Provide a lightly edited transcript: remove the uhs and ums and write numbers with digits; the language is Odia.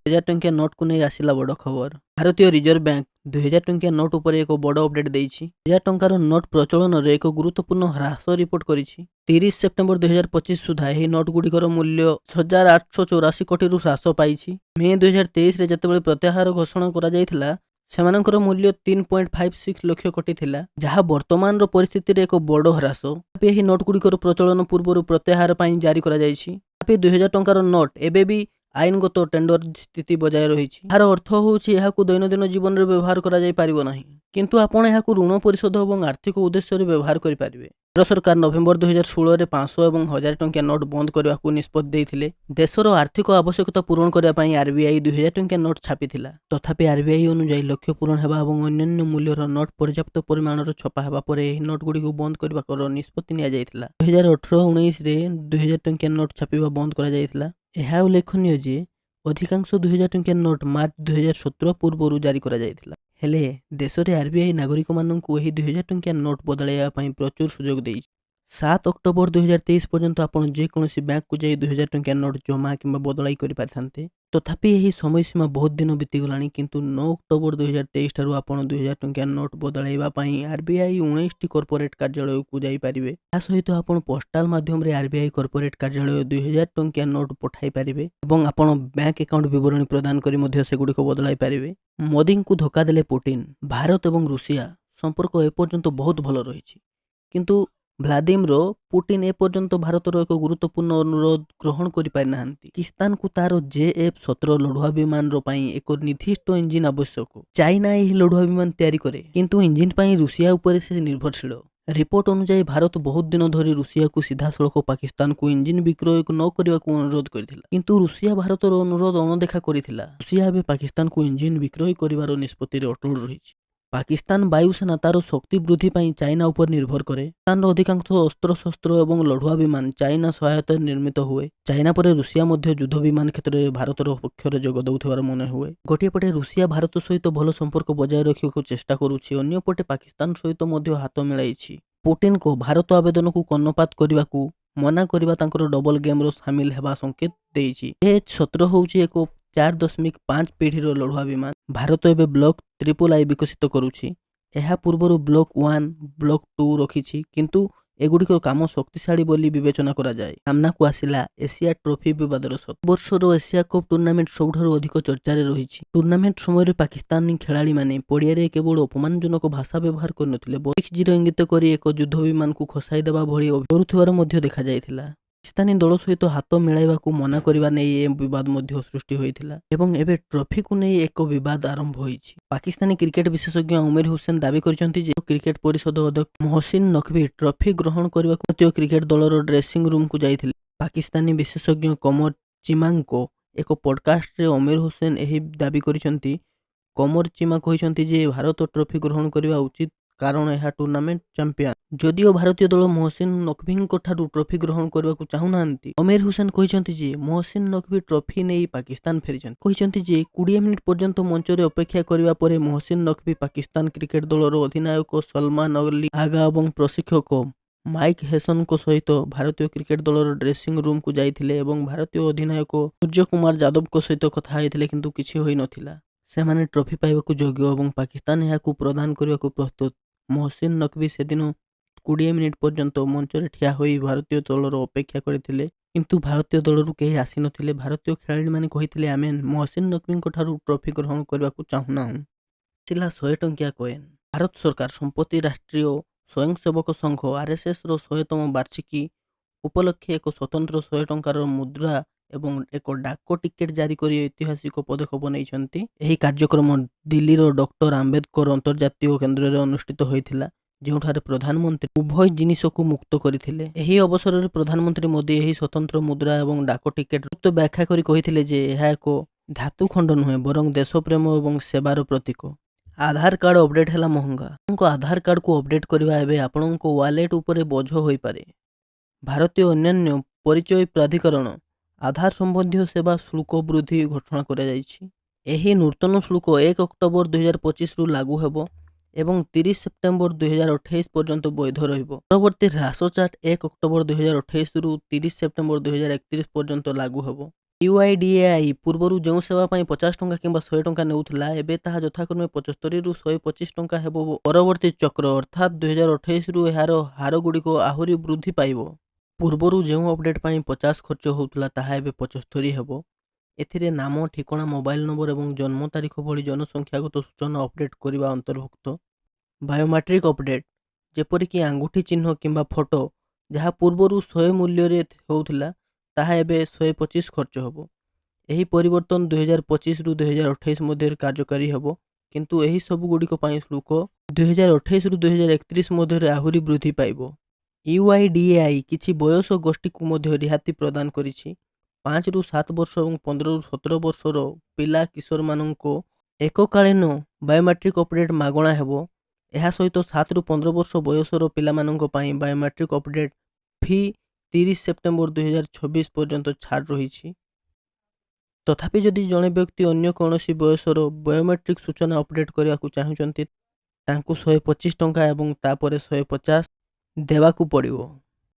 2000 ଟଙ୍କିଆ ନୋଟକୁ ନେଇ ଆସିଲା ବଡ଼ ଖବର। ଭାରତୀୟ ରିଜର୍ଭ ବ୍ୟାଙ୍କ 2000 ଟଙ୍କିଆ ନୋଟ ଉପରେ ଏକ ବଡ଼ ଅପଡେଟ୍ ଦେଇଛି। 1000 ଟଙ୍କାର ନୋଟ ପ୍ରଚଳନରେ ଏକ ଗୁରୁତ୍ୱପୂର୍ଣ୍ଣ ହ୍ରାସ ରିପୋର୍ଟ କରିଛି। 30 ସେପ୍ଟେମ୍ବର 2025 ସୁଦ୍ଧା ଏହି ନୋଟଗୁଡ଼ିକର ମୂଲ୍ୟ 1884 କୋଟିରୁ ହ୍ରାସ ପାଇଛି। ମେ 2023ରେ ଯେତେବେଳେ ପ୍ରତ୍ୟାହାର ଘୋଷଣା କରାଯାଇଥିଲା, ସେମାନଙ୍କର ମୂଲ୍ୟ 3.56 ଲକ୍ଷ କୋଟି ଥିଲା, ଯାହା ବର୍ତ୍ତମାନର ପରିସ୍ଥିତିରେ ଏକ ବଡ଼ ହ୍ରାସ। ଏହି ନୋଟଗୁଡ଼ିକର ପ୍ରଚଳନ ପୂର୍ବରୁ ପ୍ରତ୍ୟାହାର ପାଇଁ ଜାରି କରାଯାଇଛି। 2000 ଟଙ୍କାର ନୋଟ ଏବେ ବି ଆଇନଗତ ଟେଣ୍ଡର ସ୍ଥିତି ବଜାୟ ରହିଛି। ଏହାର ଅର୍ଥ ହେଉଛି ଏହାକୁ ଦୈନନ୍ଦିନ ଜୀବନରେ ବ୍ୟବହାର କରାଯାଇପାରିବ ନାହିଁ, କିନ୍ତୁ ଆପଣ ଏହାକୁ ଋଣ ପରିଶୋଧ ଏବଂ ଆର୍ଥିକ ଉଦ୍ଦେଶ୍ୟରେ ବ୍ୟବହାର କରିପାରିବେ। କେନ୍ଦ୍ର ସରକାର ନଭେମ୍ବର 2016ରେ 500 ଏବଂ 1000 ଟଙ୍କିଆ ନୋଟ ବନ୍ଦ କରିବାକୁ ନିଷ୍ପତ୍ତି ଦେଇଥିଲେ। ଦେଶର ଆର୍ଥିକ ଆବଶ୍ୟକତା ପୂରଣ କରିବା ପାଇଁ ଆରବିଆଇ 2000 ଟଙ୍କିଆ ନୋଟ ଛାପିଥିଲା। ତଥାପି ଆରବିଆଇ ଅନୁଯାୟୀ ଲକ୍ଷ୍ୟ ପୂରଣ ହେବା ଏବଂ ଅନ୍ୟାନ୍ୟ ମୂଲ୍ୟର ନୋଟ ପର୍ଯ୍ୟାପ୍ତ ପରିମାଣର ଛପା ହେବା ପରେ ଏହି ନୋଟଗୁଡ଼ିକୁ ବନ୍ଦ କରିବାର ନିଷ୍ପତ୍ତି ନିଆଯାଇଥିଲା। 2018-19ରେ 2000 ଟଙ୍କିଆ ନୋଟ ଛାପିବା ବନ୍ଦ କରାଯାଇଥିଲା। ଏହା ଉଲ୍ଲେଖନୀୟ ଯେ ଅଧିକାଂଶ 2000 ଟଙ୍କିଆ ନୋଟ ମାର୍ଚ୍ଚ 2017 ପୂର୍ବରୁ ଜାରି କରାଯାଇଥିଲା। ହେଲେ ଦେଶରେ ଆରବିଆଇ ନାଗରିକମାନଙ୍କୁ ଏହି 2000 ଟଙ୍କିଆ ନୋଟ ବଦଳାଇବା ପାଇଁ ପ୍ରଚୁର ସୁଯୋଗ ଦେଇଛି। 7 ଅକ୍ଟୋବର 2023 ପର୍ଯ୍ୟନ୍ତ ଆପଣ ଯେକୌଣସି ବ୍ୟାଙ୍କକୁ ଯାଇ 2000 ଟଙ୍କିଆ ନୋଟ ଜମା କିମ୍ବା ବଦଳାଇ କରିପାରିଥାନ୍ତେ। ତଥାପି ଏହି ସମୟସୀମା ବହୁତ ଦିନ ବିତିଗଲାଣି, କିନ୍ତୁ 9 ଅକ୍ଟୋବର 2023 ଠାରୁ ଆପଣ 2000 ଟଙ୍କିଆ ନୋଟ ବଦଳାଇବା ପାଇଁ ଆରବିଆଇ 19ଟି କର୍ପୋରେଟ କାର୍ଯ୍ୟାଳୟକୁ ଯାଇପାରିବେ। ଏହା ସହିତ ଆପଣ ପୋଷ୍ଟାଲ ମାଧ୍ୟମରେ ଆରବିଆଇ କର୍ପୋରେଟ କାର୍ଯ୍ୟାଳୟ 2000 ଟଙ୍କିଆ ନୋଟ ପଠାଇ ପାରିବେ ଏବଂ ଆପଣ ବ୍ୟାଙ୍କ ଆକାଉଣ୍ଟ ବିବରଣୀ ପ୍ରଦାନ କରି ମଧ୍ୟ ସେଗୁଡ଼ିକ ବଦଳାଇ ପାରିବେ। ମୋଦିଙ୍କୁ ଧୋକା ଦେଲେ ପୁଟିନ। ଭାରତ ଏବଂ ରୁଷିଆ ସମ୍ପର୍କ ଏପର୍ଯ୍ୟନ୍ତ ବହୁତ ଭଲ ରହିଛି, କିନ୍ତୁ ଭ୍ଲାଦିମିର ପୁଟିନ ଏପର୍ଯ୍ୟନ୍ତ ଭାରତର ଏକ ଗୁରୁତ୍ୱପୂର୍ଣ୍ଣ ଅନୁରୋଧ ଗ୍ରହଣ କରିପାରିନାହାନ୍ତି। ପାକିସ୍ତାନକୁ ତାର JF-17 ଲଢୁଆ ବିମାନର ପାଇଁ ଏକ ନିର୍ଦ୍ଦିଷ୍ଟ ଇଞ୍ଜିନ ଆବଶ୍ୟକ। ଚାଇନା ଏହି ଲଢୁଆ ବିମାନ ତିଆରି କରେ, କିନ୍ତୁ ଇଞ୍ଜିନ ପାଇଁ ରୁଷିଆ ଉପରେ ସେ ନିର୍ଭରଶୀଳ। ରିପୋର୍ଟ ଅନୁଯାୟୀ ଭାରତ ବହୁତ ଦିନ ଧରି ରୁଷିଆକୁ ସିଧାସଳଖ ପାକିସ୍ତାନକୁ ଇଞ୍ଜିନ ବିକ୍ରୟ ନ କରିବାକୁ ଅନୁରୋଧ କରିଥିଲା, କିନ୍ତୁ ରୁଷିଆ ଭାରତର ଅନୁରୋଧ ଅଣଦେଖା କରିଥିଲା। ରୁଷିଆ ଏବେ ପାକିସ୍ତାନକୁ ଇଞ୍ଜିନ ବିକ୍ରୟ କରିବାର ନିଷ୍ପତ୍ତିରେ ଅଟଳ ରହିଛି। ପାକିସ୍ତାନ ବାୟୁସେନା ତାର ଶକ୍ତି ବୃଦ୍ଧି ପାଇଁ ଚାଇନା ଉପରେ ନିର୍ଭର କରେ। ପାକିସ୍ତାନର ଅଧିକାଂଶ ଅସ୍ତ୍ରଶସ୍ତ୍ର ଏବଂ ଲଢୁଆ ବିମାନ ଚାଇନା ସହାୟତାରେ ନିର୍ମିତ ହୁଏ। ଚାଇନା ପରେ ରୁଷିଆ ମଧ୍ୟ ଯୁଦ୍ଧ ବିମାନ କ୍ଷେତ୍ରରେ ଭାରତର ପକ୍ଷରେ ଯୋଗ ଦେଉଥିବାର ମନେ ହୁଏ। ଗୋଟିଏ ପଟେ ରୁଷିଆ ଭାରତ ସହିତ ଭଲ ସମ୍ପର୍କ ବଜାୟ ରଖିବାକୁ ଚେଷ୍ଟା କରୁଛି, ଅନ୍ୟପଟେ ପାକିସ୍ତାନ ସହିତ ମଧ୍ୟ ହାତ ମିଳାଇଛି। ପୁଟିନଙ୍କ ଭାରତ ଆବେଦନକୁ କର୍ଣ୍ଣପାତ କରିବାକୁ ମନା କରିବା ତାଙ୍କର ଡବଲ ଗେମ୍ର ସାମିଲ ହେବା ସଂକେତ ଦେଇଛି। JH-17 ହେଉଛି ଏକ 4.5 ପିଢ଼ିର ଲଢୁଆ ବିମାନ। ଭାରତ ଏବେ ବ୍ଲକ III ବିକଶିତ କରୁଛି। ଏହା ପୂର୍ବରୁ ବ୍ଲକ 1, ବ୍ଲକ 2 ରଖିଛି, କିନ୍ତୁ ଏଗୁଡ଼ିକର କାମ ଶକ୍ତିଶାଳୀ ବୋଲି ବିବେଚନା କରାଯାଏ। ସାମ୍ନାକୁ ଆସିଲା ଏସିଆ ଟ୍ରଫି ବିବାଦର ସତ୍ୟ। ବର୍ଷର ଏସିଆ କପ୍ ଟୁର୍ଣ୍ଣାମେଣ୍ଟ ସବୁଠାରୁ ଅଧିକ ଚର୍ଚ୍ଚାରେ ରହିଛି। ଟୁର୍ଣ୍ଣାମେଣ୍ଟ ସମୟରେ ପାକିସ୍ତାନୀ ଖେଳାଳିମାନେ ପଡ଼ିଆରେ କେବଳ ଅପମାନଜନକ ଭାଷା ବ୍ୟବହାର କରିନଥିଲେ, 6-0 ଇଙ୍ଗିତ କରି ଏକ ଯୁଦ୍ଧ ବିମାନକୁ ଖସାଇ ଦେବା ଭଳି କରୁଥିବାର ମଧ୍ୟ ଦେଖାଯାଇଥିଲା। ପାକିସ୍ତାନୀ ଦଳ ସହିତ ହାତ ମିଳାଇବାକୁ ମନା କରିବା ନେଇ ଏ ବିବାଦ ମଧ୍ୟ ସୃଷ୍ଟି ହୋଇଥିଲା ଏବଂ ଏବେ ଟ୍ରଫିକୁ ନେଇ ଏକ ବିବାଦ ଆରମ୍ଭ ହୋଇଛି। ପାକିସ୍ତାନୀ କ୍ରିକେଟ ବିଶେଷଜ୍ଞ ଅମିର ହୁସେନ ଦାବି କରିଛନ୍ତି ଯେ କ୍ରିକେଟ ପରିଷଦ ଅଧ୍ୟକ୍ଷ ମହସିନ ନକଭି ଟ୍ରଫି ଗ୍ରହଣ କରିବାକୁ ଭାରତୀୟ କ୍ରିକେଟ ଦଳର ଡ୍ରେସିଂ ରୁମକୁ ଯାଇଥିଲେ। ପାକିସ୍ତାନୀ ବିଶେଷଜ୍ଞ କମର ଚିମାଙ୍କ ଏକ ପଡକାଷ୍ଟରେ ଅମିର ହୁସେନ ଏହି ଦାବି କରିଛନ୍ତି। କମର ଚିମା କହିଛନ୍ତି ଯେ ଭାରତ ଟ୍ରଫି ଗ୍ରହଣ କରିବା ଉଚିତ କାରଣ ଏହା ଟୁର୍ଣ୍ଣାମେଣ୍ଟ ଚାମ୍ପିୟନ। ଯଦିଓ ଭାରତୀୟ ଦଳ ମହସିନ ନକଭିଙ୍କ ଠାରୁ ଟ୍ରଫି ଗ୍ରହଣ କରିବାକୁ ଚାହୁଁନାହାନ୍ତି, ଅମିର ହୁସେନ କହିଛନ୍ତି ଯେ ମହସିନ ନକଭି ଟ୍ରଫି ନେଇ ପାକିସ୍ତାନ ଫେରିଛନ୍ତି। କହିଛନ୍ତି ଯେ 20 ମିନିଟ୍ ପର୍ଯ୍ୟନ୍ତ ମଞ୍ଚରେ ଅପେକ୍ଷା କରିବା ପରେ ମହସିନ ନକଭି ପାକିସ୍ତାନ କ୍ରିକେଟ ଦଳର ଅଧିନାୟକ ସଲମାନ ଅଲି ଆଗା ଏବଂ ପ୍ରଶିକ୍ଷକ ମାଇକ ହେସନଙ୍କ ସହିତ ଭାରତୀୟ କ୍ରିକେଟ ଦଳର ଡ୍ରେସିଂ ରୁମକୁ ଯାଇଥିଲେ ଏବଂ ଭାରତୀୟ ଅଧିନାୟକ ସୂର୍ଯ୍ୟ କୁମାର ଯାଦବଙ୍କ ସହିତ କଥା ହୋଇଥିଲେ, କିନ୍ତୁ କିଛି ହୋଇନଥିଲା। ସେମାନେ ଟ୍ରଫି ପାଇବାକୁ ଯୋଗ୍ୟ ଏବଂ ପାକିସ୍ତାନ ଏହାକୁ ପ୍ରଦାନ କରିବାକୁ ପ୍ରସ୍ତୁତ। ମହସିନ ନକଭି ସେଦିନ 20 ମିନିଟ୍ ପର୍ଯ୍ୟନ୍ତ ମଞ୍ଚରେ ଠିଆ ହୋଇ ଭାରତୀୟ ଦଳର ଅପେକ୍ଷା କରିଥିଲେ, କିନ୍ତୁ ଭାରତୀୟ ଦଳରୁ କେହି ଆସିନଥିଲେ। ଭାରତୀୟ ଖେଳାଳିମାନେ କହିଥିଲେ, ଆମେ ମହସିନ ନକଭିଙ୍କ ଠାରୁ ଟ୍ରଫି ଗ୍ରହଣ କରିବାକୁ ଚାହୁଁନାହୁଁ। ଆସିଲା 100 ଟଙ୍କିଆ କଏନ୍। ଭାରତ ସରକାର ସମ୍ପ୍ରତି ରାଷ୍ଟ୍ରୀୟ ସ୍ୱୟଂସେବକ ସଂଘ RSSର 100ତମ ବାର୍ଷିକୀ ଉପଲକ୍ଷେ ଏକ ସ୍ୱତନ୍ତ୍ର 100 ଟଙ୍କାର ମୁଦ୍ରା ଏବଂ ଏକ ଡାକ ଟିକେଟ ଜାରି କରି ଐତିହାସିକ ପଦକ୍ଷେପ ନେଇଛନ୍ତି। ଏହି କାର୍ଯ୍ୟକ୍ରମ ଦିଲ୍ଲୀର ଡକ୍ଟର ଆମ୍ବେଦକର ଅନ୍ତର୍ଜାତୀୟ କେନ୍ଦ୍ରରେ ଅନୁଷ୍ଠିତ ହୋଇଥିଲା, ଯେଉଁଠାରେ ପ୍ରଧାନମନ୍ତ୍ରୀ ଉଭୟ ଜିନିଷକୁ ମୁକ୍ତ କରିଥିଲେ। ଏହି ଅବସରରେ ପ୍ରଧାନମନ୍ତ୍ରୀ ମୋଦି ଏହି ସ୍ୱତନ୍ତ୍ର ମୁଦ୍ରା ଏବଂ ଡାକ ଟିକେଟର ବ୍ୟାଖ୍ୟା କରି କହିଥିଲେ ଯେ ଏହା ଏକ ଧାତୁ ଖଣ୍ଡ ନୁହେଁ, ବରଂ ଦେଶପ୍ରେମ ଏବଂ ସେବାର ପ୍ରତୀକ। ଆଧାର କାର୍ଡ ଅପଡେଟ୍ ହେଲା ମହଙ୍ଗା। ଆପଣଙ୍କ ଆଧାର କାର୍ଡକୁ ଅପଡେଟ୍ କରିବା ଏବେ ଆପଣଙ୍କ ୱାଲେଟ ଉପରେ ବୋଝ ହୋଇପାରେ। ଭାରତୀୟ ଅନ୍ୟାନ୍ୟ ପରିଚୟ ପ୍ରାଧିକରଣ ଆଧାର ସମ୍ବନ୍ଧୀୟ ସେବା ଶୁଳ୍କ ବୃଦ୍ଧି ଘୋଷଣା କରାଯାଇଛି। ଏହି ନୂତନ ଶୁଳ୍କ 1 ଅକ୍ଟୋବର 2025ରୁ ଲାଗୁ ହେବ ଏବଂ 30 ସେପ୍ଟେମ୍ବର 2028 ପର୍ଯ୍ୟନ୍ତ ବୈଧ ରହିବ। ପରବର୍ତ୍ତୀ ହ୍ରାସ ଚାର୍ଟ 1 ଅକ୍ଟୋବର 2028ରୁ 30 ସେପ୍ଟେମ୍ବର 2031 ପର୍ଯ୍ୟନ୍ତ ଲାଗୁ ହେବ। UIDAI ପୂର୍ବରୁ ଯେଉଁ ସେବା ପାଇଁ 50 ଟଙ୍କା କିମ୍ବା 100 ଟଙ୍କା ନେଉଥିଲା, ଏବେ ତାହା ଯଥାକ୍ରମେ 75ରୁ 125 ଟଙ୍କା ହେବ। ପରବର୍ତ୍ତୀ ଚକ୍ର ଅର୍ଥାତ୍ 2028ରୁ ଏହାର ହାରଗୁଡ଼ିକ ଆହୁରି ବୃଦ୍ଧି ପାଇବ। ପୂର୍ବରୁ ଯେଉଁ ଅପଡେଟ୍ ପାଇଁ 50 ଖର୍ଚ୍ଚ ହେଉଥିଲା ତାହା ଏବେ 75 ହେବ। ଏଥିରେ ନାମ, ଠିକଣା, ମୋବାଇଲ ନମ୍ବର ଏବଂ ଜନ୍ମ ତାରିଖ ଭଳି ଜନସଂଖ୍ୟାଗତ ସୂଚନା ଅପଡେଟ୍ କରିବା ଅନ୍ତର୍ଭୁକ୍ତ। ବାୟୋମେଟ୍ରିକ୍ ଅପଡେଟ୍, ଯେପରିକି ଆଙ୍ଗୁଠି ଚିହ୍ନ କିମ୍ବା ଫଟୋ, ଯାହା ପୂର୍ବରୁ 100 ମୂଲ୍ୟରେ ହେଉଥିଲା ତାହା ଏବେ 125 ଖର୍ଚ୍ଚ ହେବ। ଏହି ପରିବର୍ତ୍ତନ 2025ରୁ 2028 ମଧ୍ୟରେ କାର୍ଯ୍ୟକାରୀ ହେବ, କିନ୍ତୁ ଏହି ସବୁଗୁଡ଼ିକ ପାଇଁ ଶୁଳ୍କ 2028ରୁ 2031 ମଧ୍ୟରେ ଆହୁରି ବୃଦ୍ଧି ପାଇବ। UIDAI କିଛି ବୟସ ଗୋଷ୍ଠୀକୁ ମଧ୍ୟ ରିହାତି ପ୍ରଦାନ କରିଛି। 5ରୁ 7 ବର୍ଷ ଏବଂ 15ରୁ 17 ବର୍ଷର ପିଲା କିଶୋରମାନଙ୍କୁ ଏକକାଳୀନ ବାୟୋମେଟ୍ରିକ୍ ଅପଡେଟ୍ ମାଗଣା ହେବ। ଏହା ସହିତ 7ରୁ 15 ବର୍ଷ ବୟସର ପିଲାମାନଙ୍କ ପାଇଁ ବାୟୋମେଟ୍ରିକ୍ ଅପଡେଟ୍ ଫି 30 ସେପ୍ଟେମ୍ବର 2026 ପର୍ଯ୍ୟନ୍ତ ଛାଡ଼ ରହିଛି। ତଥାପି ଯଦି ଜଣେ ବ୍ୟକ୍ତି ଅନ୍ୟ କୌଣସି ବୟସର ବାୟୋମେଟ୍ରିକ୍ ସୂଚନା ଅପଡେଟ୍ କରିବାକୁ ଚାହୁଁଛନ୍ତି, ତାଙ୍କୁ 125 ଟଙ୍କା ଏବଂ ତାପରେ 150 ଦେବାକୁ ପଡ଼ିବ।